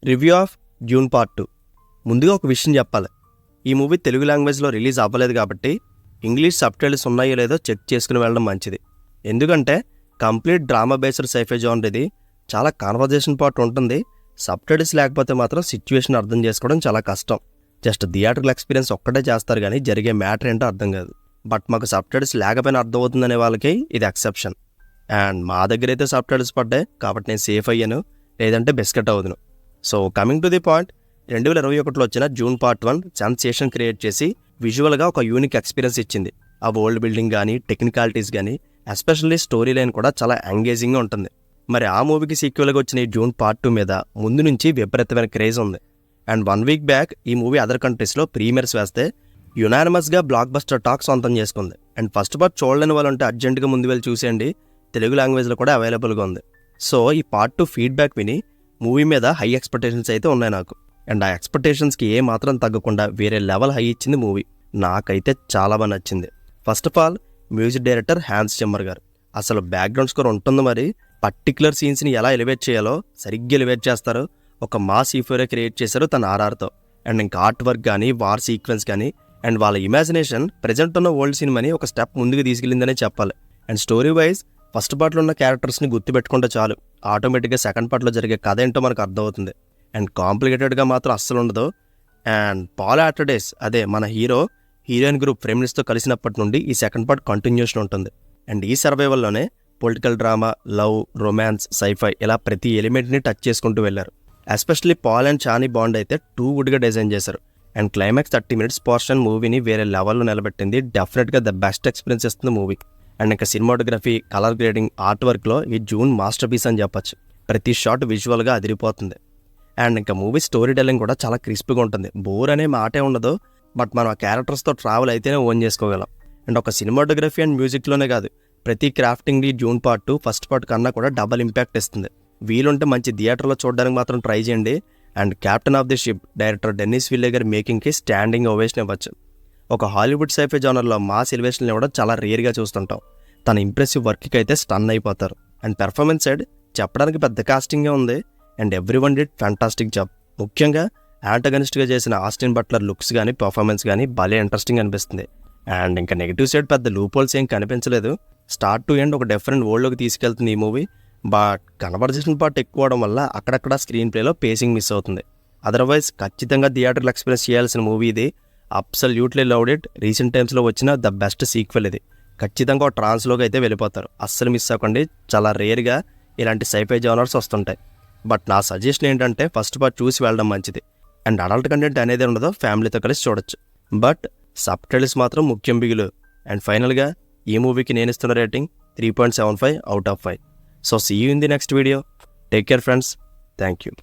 Review of Dune part 2. ముందుగా ఒక విషయం చెప్పాలి, ఈ మూవీ తెలుగు లాంగ్వేజ్లో రిలీజ్ అవ్వలేదు కాబట్టి ఇంగ్లీష్ సబ్టైటిల్స్ ఉన్నాయో లేదో చెక్ చేసుకుని వెళ్ళడం మంచిది. ఎందుకంటే complete drama based sci-fi genre ఇది. చాలా కాన్వర్జేషన్ పార్ట్ ఉంటుంది. సబ్టైటిల్స్ లేకపోతే మాత్రం సిచ్యువేషన్ అర్థం చేసుకోవడం చాలా కష్టం. జస్ట్ థియేటర్కల్ ఎక్స్పీరియన్స్ ఒక్కటే చేస్తారు కానీ జరిగే మ్యాటర్ ఏంటో అర్థం కాదు. బట్ మాకు సబ్టైటిల్స్ లేకపోయినా అర్థమవుతుందనే వాళ్ళకి ఇది ఎక్సెప్షన్. అండ్ మా దగ్గర అయితే సబ్టైటిల్స్ పడ్డాయి కాబట్టి నేను సేఫ్ అయ్యాను, లేదంటే బిస్కెట్ అవుదును. So coming to the point, 2021లో వచ్చిన డ్యూన్ పార్ట్ 1 సెన్సేషన్ క్రియేట్ చేసి విజువల్గా ఒక యూనిక్ ఎక్స్పీరియన్స్ ఇచ్చింది. ఆ వరల్డ్ బిల్డింగ్ కానీ టెక్నికాలిటీస్ కానీ ఎస్పెషల్లీ స్టోరీ లైన్ కూడా చాలా ఎంగేజింగ్గా ఉంటుంది. మరి ఆ మూవీకి సీక్వెల్గా వచ్చిన ఈ డ్యూన్ పార్ట్ 2 మీద ముందు నుంచి విపరీతమైన క్రేజ్ ఉంది. అండ్ 1 వీక్ బ్యాక్ ఈ మూవీ అదర్ కంట్రీస్లో ప్రీమియర్స్ వేస్తే యునానిమస్గా బ్లాక్ బస్టర్ టాక్ సొంతం చేసుకుంది. అండ్ ఫస్ట్ పార్ట్ చూడలేని వాళ్ళు ఉంటే అర్జెంటుగా ముందు వెళ్ళి చూసేయండి, తెలుగు లాంగ్వేజ్లో కూడా అవైలబుల్గా ఉంది. సో ఈ పార్ట్ 2 ఫీడ్బ్యాక్ విని మూవీ మీద హై ఎక్స్పెక్టేషన్స్ అయితే ఉన్నాయి నాకు. అండ్ ఆ ఎక్స్పెక్టేషన్స్కి ఏ మాత్రం తగ్గకుండా వేరే లెవెల్ హై ఇచ్చింది మూవీ. నాకైతే చాలా బాగా నచ్చింది. First of all music director Hans Zimmer గారు. అసలు బ్యాక్గ్రౌండ్ స్కోర్ ఉంటుంది, మరి పర్టికులర్ సీన్స్ని ఎలా ఎలివేట్ చేయాలో సరిగ్గా ఎలివేట్ చేస్తారు. ఒక మాస్ ఈఫోరియా క్రియేట్ చేశారు తన ఆర్ఆర్తో. అండ్ ఇంకా ఆర్ట్ వర్క్ కానీ వార్ సీక్వెన్స్ కానీ అండ్ వాళ్ళ ఇమాజినేషన్ ప్రజెంట్ ఉన్న వరల్డ్ సినిమాని ఒక స్టెప్ ముందుకు తీసుకెళ్ళిందనే చెప్పాలి. అండ్ స్టోరీ వైజ్ ఫస్ట్ పార్ట్లో ఉన్న క్యారెక్టర్స్ని గుర్తుపెట్టుకుంటే చాలు, ఆటోమేటిక్గా సెకండ్ పార్ట్లో జరిగే కథ ఏంటో మనకు అర్థమవుతుంది. అండ్ కాంప్లికేటెడ్గా మాత్రం అస్సలు ఉండదు. అండ్ పాల్ అట్రైడేస్, అదే మన హీరోయిన్ గ్రూప్ ఫ్రెండ్స్తో కలిసినప్పటి నుండి ఈ సెకండ్ పార్ట్ కంటిన్యూషన్ ఉంటుంది. అండ్ ఈ సర్వైవల్లోనే political drama, love, romance, scifi ఇలా ప్రతి ఎలిమెంట్ని టచ్ చేసుకుంటూ వెళ్ళారు. Especially Paul and Chani bond అయితే టూ గుడ్గా డిజైన్ చేశారు. అండ్ క్లైమాక్స్ 30 minutes పోర్షన్ మూవీని వేరే లెవెల్లో నిలబెట్టింది. డెఫినెట్గా ద బెస్ట్ ఎక్స్పీరియన్స్ ఇస్తుంది మూవీ. అండ్ ఇంకా సినిమాటోగ్రఫీ, కలర్ గ్రేడింగ్, ఆర్ట్ వర్క్లో ఈ డ్యూన్ మాస్టర్ పీస్ అని చెప్పొచ్చు. ప్రతి షాట్ విజువల్గా అదిరిపోతుంది. అండ్ ఇంకా మూవీ స్టోరీ టెల్లింగ్ కూడా చాలా క్రిస్పీగా ఉంటుంది. బోర్ అనే మాటే ఉండదు, బట్ మనం ఆ క్యారెక్టర్స్తో ట్రావెల్ అయితేనే ఓన్ చేసుకోగలం. అండ్ ఒక సినిమాటోగ్రఫీ అండ్ మ్యూజిక్లోనే కాదు, ప్రతి క్రాఫ్టింగ్ని డ్యూన్ పార్ట్ 2 ఫస్ట్ పార్ట్ కన్నా కూడా డబల్ ఇంపాక్ట్ ఇస్తుంది. వీలుంటే మంచి థియేటర్లో చూడడానికి మాత్రం ట్రై చేయండి. And captain of the ship director Denis Villeneuve మేకింగ్కి స్టాండింగ్ ఓవేషన్ ఇవ్వచ్చు. ఒక హాలీవుడ్ సైఫై జానర్లో మాస్ ఎలివేషన్లు ఇవ్వడం చాలా రేర్గా చూస్తుంటాం. తన ఇంప్రెసివ్ వర్క్కి అయితే స్టన్ అయిపోతారు. అండ్ పెర్ఫార్మెన్స్ సైడ్ చెప్పడానికి పెద్ద కాస్టింగే ఉంది. And everyone did fantastic job. ముఖ్యంగా యాంటగనిస్ట్గా చేసిన ఆస్టిన్ బట్లర్ లుక్స్ కానీ పర్ఫార్మెన్స్ కానీ భలే ఇంట్రెస్టింగ్ అనిపిస్తుంది. అండ్ ఇంకా నెగిటివ్ సైడ్ పెద్ద లూపోల్స్ ఏం కనిపించలేదు. స్టార్ట్ టు ఎండ్ ఒక డిఫరెంట్ వరల్డ్లోకి తీసుకెళ్తుంది ఈ మూవీ. బట్ కన్వర్జేషన్ పార్ట్ ఎక్కువ అవడం వల్ల అక్కడక్కడ స్క్రీన్ ప్లేలో పేసింగ్ మిస్ అవుతుంది. అదర్వైజ్ ఖచ్చితంగా థియేటర్లో ఎక్స్పీరియన్స్ చేయాల్సిన మూవీ ఇది. Absolutely loved it. రీసెంట్ టైమ్స్లో వచ్చిన ద బెస్ట్ సీక్వెల్ ఇది. ఖచ్చితంగా ఒక ట్రాన్స్లోకి అయితే వెళ్ళిపోతారు. అస్సలు మిస్ అవ్వకండి. చాలా రేర్గా ఇలాంటి సైఫై జానర్స్ వస్తుంటాయి. బట్ నా సజెషన్ ఏంటంటే ఫస్ట్ పార్ట్ చూసి వెళ్ళడం మంచిది. అండ్ అడల్ట్ కంటెంట్ అనేది ఉండదో ఫ్యామిలీతో కలిసి చూడొచ్చు. బట్ సబ్టైటిల్స్ మాత్రం ముఖ్యం బిగులు. అండ్ ఫైనల్గా ఈ మూవీకి నేను ఇస్తున్న rating 3.75 out of 5. So see you in the next video. Take care friends. Thank you.